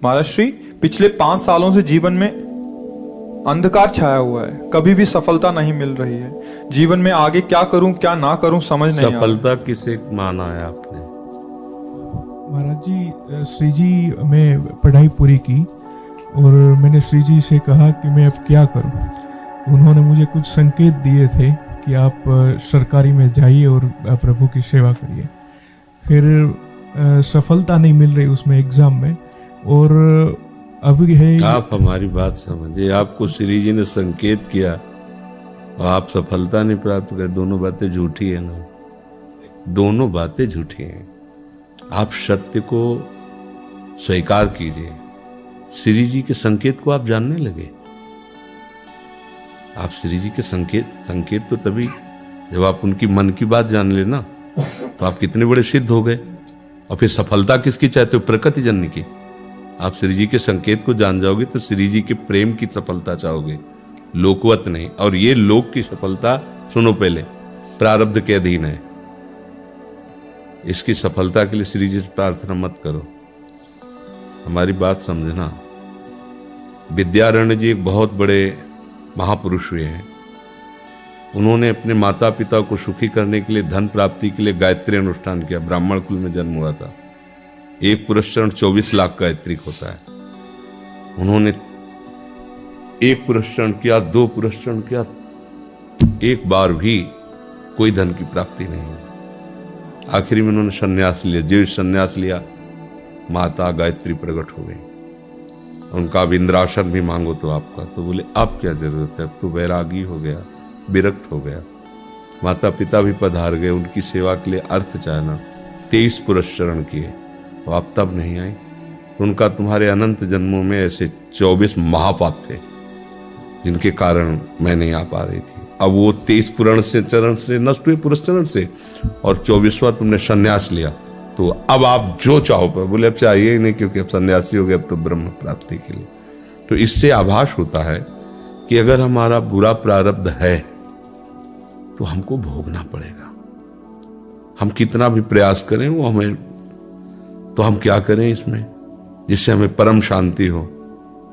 महाराज श्री, पिछले 5 सालों से जीवन में अंधकार छाया हुआ है, कभी भी सफलता नहीं मिल रही है। जीवन में आगे क्या करूं क्या ना करूं समझ नहीं आ रहा। सफलता किसे माना है आपने? महाराज जी, श्री जी मैं पढ़ाई पूरी की और मैंने श्री जी से कहा कि मैं अब क्या करूं। उन्होंने मुझे कुछ संकेत दिए थे कि आप सरकारी में जाइए और प्रभु की सेवा करिए। फिर सफलता नहीं मिल रही उसमें एग्जाम में, और अभी है। आप हमारी बात समझिए, आपको श्री जी ने संकेत किया और आप सफलता नहीं प्राप्त कर, दोनों बातें झूठी है ना, दोनों बातें झूठी हैं। आप सत्य को स्वीकार कीजिए। श्री जी के संकेत को आप जानने लगे। आप श्री जी के संकेत तो तभी जब आप उनकी मन की बात जान लेना, तो आप कितने बड़े सिद्ध हो गए। और फिर सफलता किसकी चाहते हो? प्रकृति जन्य की। आप श्री जी के संकेत को जान जाओगे तो श्री जी के प्रेम की सफलता चाहोगे, लोकवत नहीं। और ये लोक की सफलता, सुनो पहले, प्रारब्ध के अधीन है। इसकी सफलता के लिए श्री जी से प्रार्थना मत करो। हमारी बात समझना। विद्यारण्य जी एक बहुत बड़े महापुरुष हुए हैं। उन्होंने अपने माता पिता को सुखी करने के लिए, धन प्राप्ति के लिए गायत्री अनुष्ठान किया। ब्राह्मण कुल में जन्म हुआ था। एक पुरस्चरण 24 लाख गायत्री होता है। उन्होंने एक पुरस्चरण किया, 2 पुरस्चरण किया, एक बार भी कोई धन की प्राप्ति नहीं हुई। आखिरी में उन्होंने संन्यास लिया। जीव संन्यास लिया, माता गायत्री प्रकट हो गई। उनका अब इंद्रासन भी मांगो तो आपका, तो बोले अब क्या जरूरत है, अब तो वैरागी हो गया, विरक्त हो गया। माता पिता भी पधार गए, उनकी सेवा के लिए अर्थ चाहना। 23 पुरस्चरण किए, तो आप तब नहीं आई। तो उनका तुम्हारे अनंत जन्मों में ऐसे 24 महापाप थे जिनके कारण मैं नहीं आ पा रही थी। अब वो 23 पुराण से चरण से नष्ट हुए, पुरस्चरण से, और 24वां तुमने संन्यास लिया। तो अब आप जो चाहो पर, बोले अब चाहिए ही नहीं, क्योंकि अब सन्यासी हो गए, अब तो ब्रह्म प्राप्ति के लिए। तो इससे आभास होता है कि अगर हमारा बुरा प्रारब्ध है तो हमको भोगना पड़ेगा। हम कितना भी प्रयास करें वो हमें, तो हम क्या करें इसमें जिससे हमें परम शांति हो?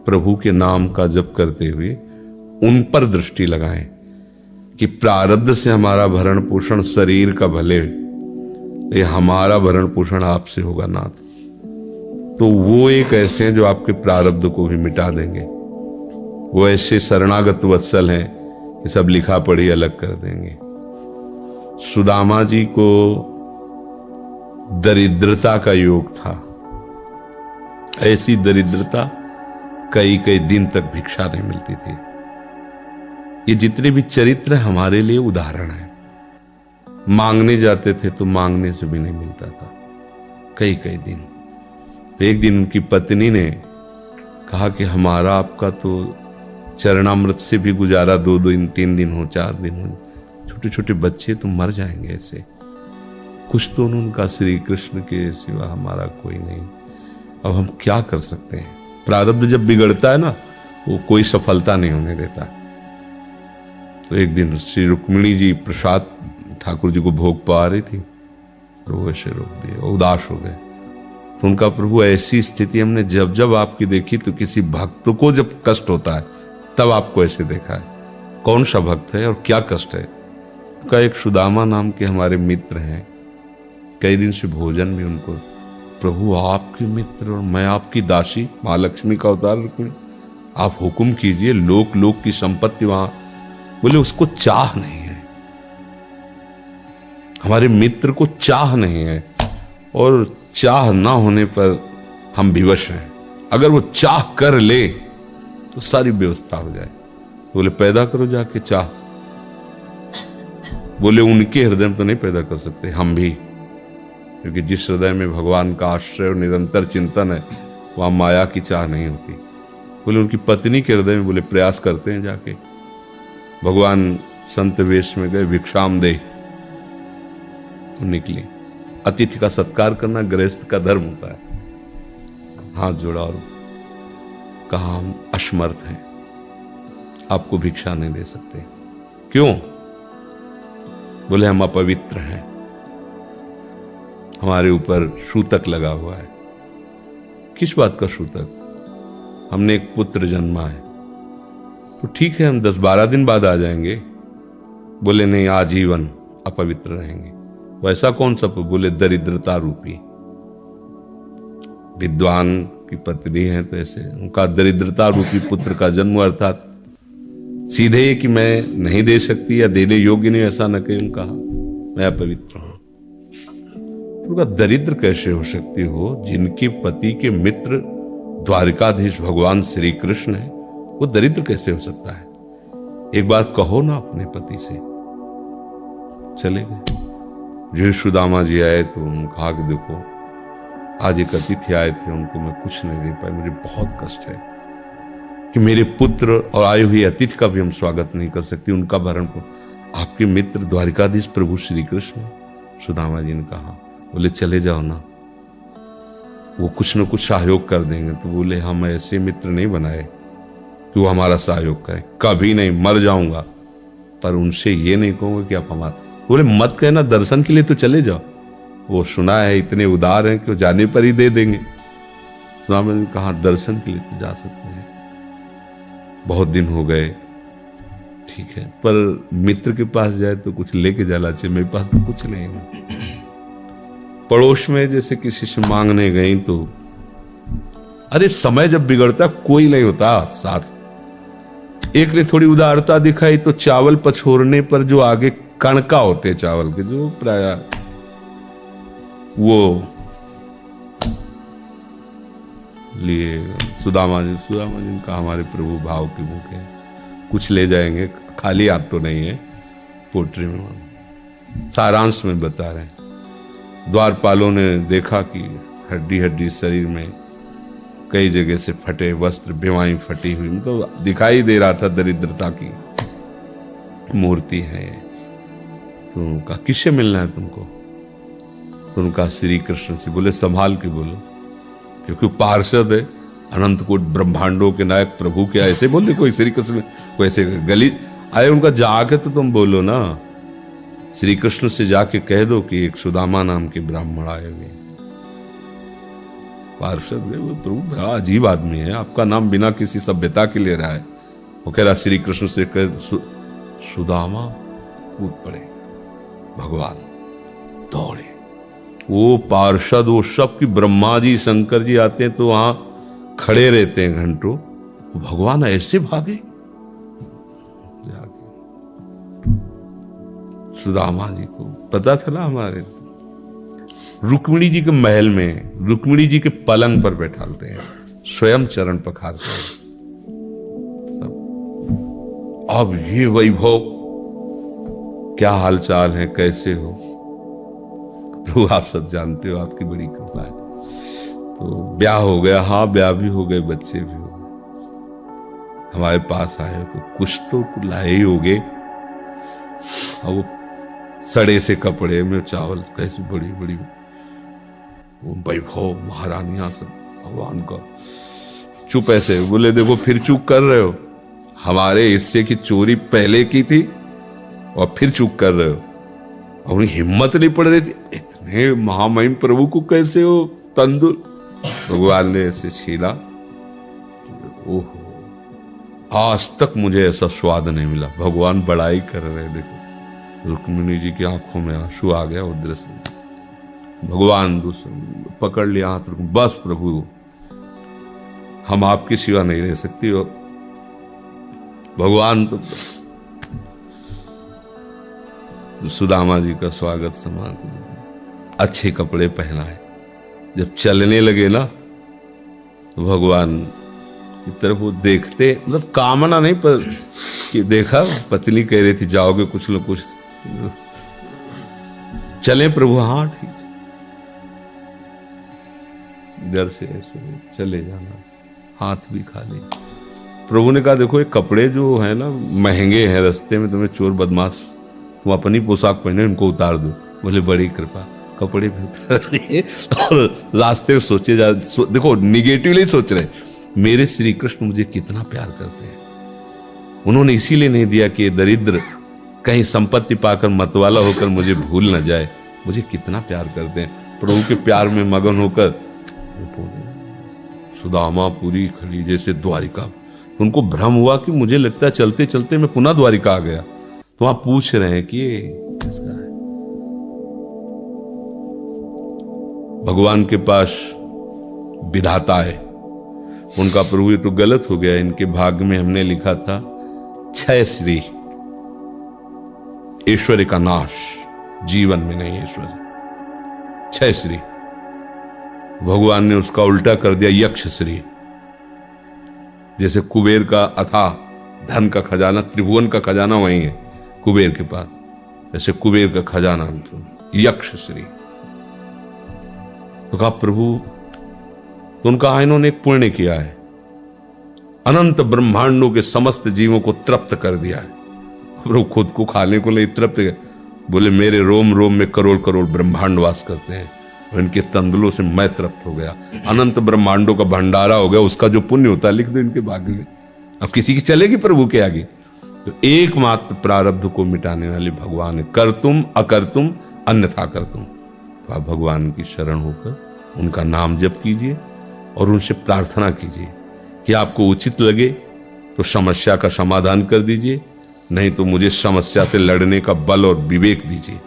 प्रभु के नाम का जप करते हुए उन पर दृष्टि लगाएं कि प्रारब्ध से हमारा भरण पोषण शरीर का भले, ये हमारा भरण पोषण आपसे होगा नाथ। तो वो एक ऐसे हैं जो आपके प्रारब्ध को भी मिटा देंगे। वो ऐसे शरणागत वत्सल हैं कि सब लिखा पढ़ी अलग कर देंगे। सुदामा जी को दरिद्रता का योग था। ऐसी दरिद्रता कई कई दिन तक भिक्षा नहीं मिलती थी। ये जितने भी चरित्र हमारे लिए उदाहरण है। मांगने जाते थे तो मांगने से भी नहीं मिलता था, कई कई दिन। तो एक दिन उनकी पत्नी ने कहा कि हमारा आपका तो चरणामृत से भी गुजारा 2 दिन 3 दिन हो, 4 दिन हो, छोटे छोटे बच्चे तो मर जाएंगे ऐसे। कुछ तो उन्होंने कहा, श्री कृष्ण के सिवा हमारा कोई नहीं, अब हम क्या कर सकते हैं? प्रारब्ध जब बिगड़ता है ना, वो कोई सफलता नहीं होने देता। तो एक दिन श्री रुक्मिणी जी प्रसाद ठाकुर जी को भोग पा रही थी, तो वो ऐसे रोक दिए, उदास हो गए। तो उनका, प्रभु ऐसी स्थिति हमने जब जब आपकी देखी, तो किसी भक्त को जब कष्ट होता है तब आपको ऐसे देखा है। कौन सा भक्त है और क्या कष्ट है? का एक सुदामा नाम के हमारे मित्र हैं, कई दिन से भोजन भी उनको, प्रभु आपके मित्र और मैं आपकी दासी, महालक्ष्मी का अवतार रुक्मिणी, आप हुक्म कीजिए, लोक लोक की संपत्ति वहां। बोले उसको चाह नहीं है, हमारे मित्र को चाह नहीं है, और चाह ना होने पर हम विवश हैं। अगर वो चाह कर ले तो सारी व्यवस्था हो जाए। बोले पैदा करो जाके चाह। बोले उनके हृदय में तो नहीं पैदा कर सकते, हम भी, क्योंकि जिस हृदय में भगवान का आश्रय और निरंतर चिंतन है, वहां माया की चाह नहीं होती। बोले उनकी पत्नी के हृदय में, बोले प्रयास करते हैं जाके। भगवान संत वेश में गए, भिक्षाम दे, निकली। अतिथि का सत्कार करना गृहस्थ का धर्म होता है। हाथ जोड़ा और कहा, हम असमर्थ हैं, आपको भिक्षा नहीं दे सकते। क्यों? बोले हम अपवित्र हैं, हमारे ऊपर सूतक लगा हुआ है। किस बात का सूतक? हमने एक पुत्र जन्मा है, तो ठीक है, हम 10-12 दिन बाद आ जाएंगे। बोले नहीं, आजीवन अपवित्र रहेंगे। वैसा कौन सा? बोले दरिद्रता रूपी। विद्वान की पत्नी है तो ऐसे उनका दरिद्रता रूपी पुत्र का जन्म, अर्थात सीधे कि मैं नहीं दे सकती या देने योग्य नहीं, ऐसा न कहीं कहा, मैं अपवित्र हूं। उनका दरिद्र कैसे हो सकती हो? जिनके पति के मित्र द्वारिकाधीश भगवान श्री कृष्ण है, वो दरिद्र कैसे हो सकता है? एक बार कहो ना अपने पति से। चले गए। जो सुदामा जी आए तो उन्होंने कहा कि देखो, आज एक अतिथि आए थे, उनको मैं कुछ नहीं दे पाई, मुझे बहुत कष्ट है कि मेरे पुत्र और आए हुए अतिथि का भी हम स्वागत नहीं कर सकते, उनका भरण को आपके मित्र द्वारिकाधीश प्रभु श्री कृष्ण। सुदामा जी ने कहा, बोले चले जाओ ना, वो कुछ न कुछ सहयोग कर देंगे। तो बोले हम ऐसे मित्र नहीं बनाए कि वो हमारा सहयोग करे, कभी नहीं, मर जाऊंगा, पर उनसे ये नहीं कहूंगा कि आप हमारा। बोले मत कहना, दर्शन के लिए तो चले जाओ, वो सुना है इतने उदार हैं कि वो जाने पर ही दे देंगे। सुदामा ने कहा दर्शन के लिए तो जा सकते हैं, बहुत दिन हो गए, ठीक है, पर मित्र के पास जाए तो कुछ लेके जाना चाहिए, मेरे पास तो कुछ नहीं है। पड़ोस में जैसे किसी से मांगने गई तो, अरे समय जब बिगड़ता कोई नहीं होता साथ। एक ने थोड़ी उदारता दिखाई तो चावल पछोरने पर जो आगे कणका होते चावल के, जो प्राय वो लिए सुदामा जी ने कहा हमारे प्रभु भाव के भूखे, कुछ ले जाएंगे, खाली हाथ तो नहीं है। पोट्री में सारांश में बता रहे हैं, द्वारपालों ने देखा कि हड्डी हड्डी शरीर में कई जगह से फटे वस्त्र, बेवाई फटी हुई, तो दिखाई दे रहा था दरिद्रता की मूर्ति है। तो उनका किससे मिलना है तुमको? तो उनका श्री कृष्ण से। बोले संभाल के बोलो, क्योंकि पार्षद है, अनंत कोट ब्रह्मांडों के नायक प्रभु के ऐसे बोलते कोई श्री कृष्ण को ऐसे गली आए, उनका जाके तो तुम बोलो ना, श्री कृष्ण से जाके कह दो कि एक सुदामा नाम के ब्राह्मण आए हुए। पार्षद गए, वो प्रभु बड़ा अजीब आदमी है, आपका नाम बिना किसी सभ्यता के ले रहा है। वो कह रहा श्री कृष्ण से कह सुदामा, कूद पड़े, भगवान दौड़े। वो पार्षद, वो सब की ब्रह्मा जी शंकर जी आते हैं तो वहां खड़े रहते हैं घंटों, भगवान ऐसे भागे। सुदामा जी को पता था ना, हमारे रुक्मिणी जी के महल में रुक्मिणी जी के पलंग पर बैठाते हैं, स्वयं चरण पखारते हैं सब। अब ये वैभव, क्या हालचाल है, कैसे हो प्रभु? आप सब जानते हो, आपकी बड़ी कृपा है। तो ब्याह हो गया, हाँ ब्याह भी हो गए, बच्चे भी हो गए। हमारे पास आए तो कुछ तो लाए ही होगे। और वो सड़े से कपड़े में चावल, कैसी बड़ी बड़ी वो वैभव, महारानियां सब भगवान का। चुप ऐसे बोले, देखो फिर चूक कर रहे हो, हमारे हिस्से की चोरी पहले की थी और फिर चूक कर रहे हो। और उन्हें हिम्मत नहीं पड़ रही थी, इतने महामहिम प्रभु को कैसे हो तंदुर। भगवान ने ऐसे छीला, ओहो, आज तक मुझे ऐसा स्वाद नहीं मिला। भगवान बड़ाई कर रहे, देखो रुक्मिणी जी की आंखों में आंसू आ गया। वो दृश्य भगवान दूसरे पकड़ लिया हाथ, बस प्रभु हम आपकी सिवा नहीं रह सकती। हो भगवान तो सुदामा जी का स्वागत समान, अच्छे कपड़े पहनाए। जब चलने लगे ना तो भगवान की तरफ वो देखते, मतलब कामना नहीं, पर कि देखा पत्नी कह रही थी जाओगे कुछ लोग, कुछ चले प्रभु, हाँ ठीक, घर से ऐसे चले जाना, हाथ भी खाली। प्रभु ने कहा देखो ये कपड़े जो है ना महंगे हैं, रास्ते में तुम्हें चोर बदमाश, तुम अपनी पोशाक पहने इनको उतार दो। बोले बड़ी कृपा, कपड़े भी उतार लिए और रास्ते में सोचे देखो निगेटिवली सोच रहे, मेरे श्री कृष्ण मुझे कितना प्यार करते हैं। उन्होंने इसीलिए नहीं दिया कि दरिद्र कहीं संपत्ति पाकर मतवाला होकर मुझे भूल न जाए, मुझे कितना प्यार करते हैं। प्रभु के प्यार में मगन होकर सुदामा पूरी खड़ी जैसे द्वारिका। तो उनको भ्रम हुआ कि मुझे लगता है चलते चलते मैं पुनः द्वारिका आ गया। तो वहां पूछ रहे हैं कि ये किसका है। भगवान के पास विधाता है, उनका प्रभु ये तो गलत हो गया, इनके भाग्य में हमने लिखा था क्षय श्री, ऐश्वर्य का नाश, जीवन में नहीं ऐश्वर्य, क्षय श्री। भगवान ने उसका उल्टा कर दिया यक्ष श्री। जैसे कुबेर का अथाह धन का खजाना, त्रिभुवन का खजाना वही है कुबेर के पास, जैसे कुबेर का खजाना यक्ष श्री। तो कहा प्रभु, तो उनका इन्होंने एक पुण्य किया है, अनंत ब्रह्मांडों के समस्त जीवों को तृप्त कर दिया है। प्रभु खुद को खाने को नहीं तृप्त, बोले मेरे रोम रोम में करोड़ करोड़ ब्रह्मांड वास करते हैं, और इनके तंदुलों से मैं तृप्त हो गया। अनंत ब्रह्मांडों का भंडारा हो गया, उसका जो पुण्य होता है लिख दो इनके भाग्य में। अब किसी की चलेगी प्रभु के आगे। तो एकमात्र प्रारब्ध को मिटाने वाले भगवान है, कर तुम अकर तुम अन्यथा कर तुम। तो आप भगवान की शरण होकर उनका नाम जप कीजिए और उनसे प्रार्थना कीजिए कि आपको उचित लगे तो समस्या का समाधान कर दीजिए, नहीं तो मुझे समस्या से लड़ने का बल और विवेक दीजिए।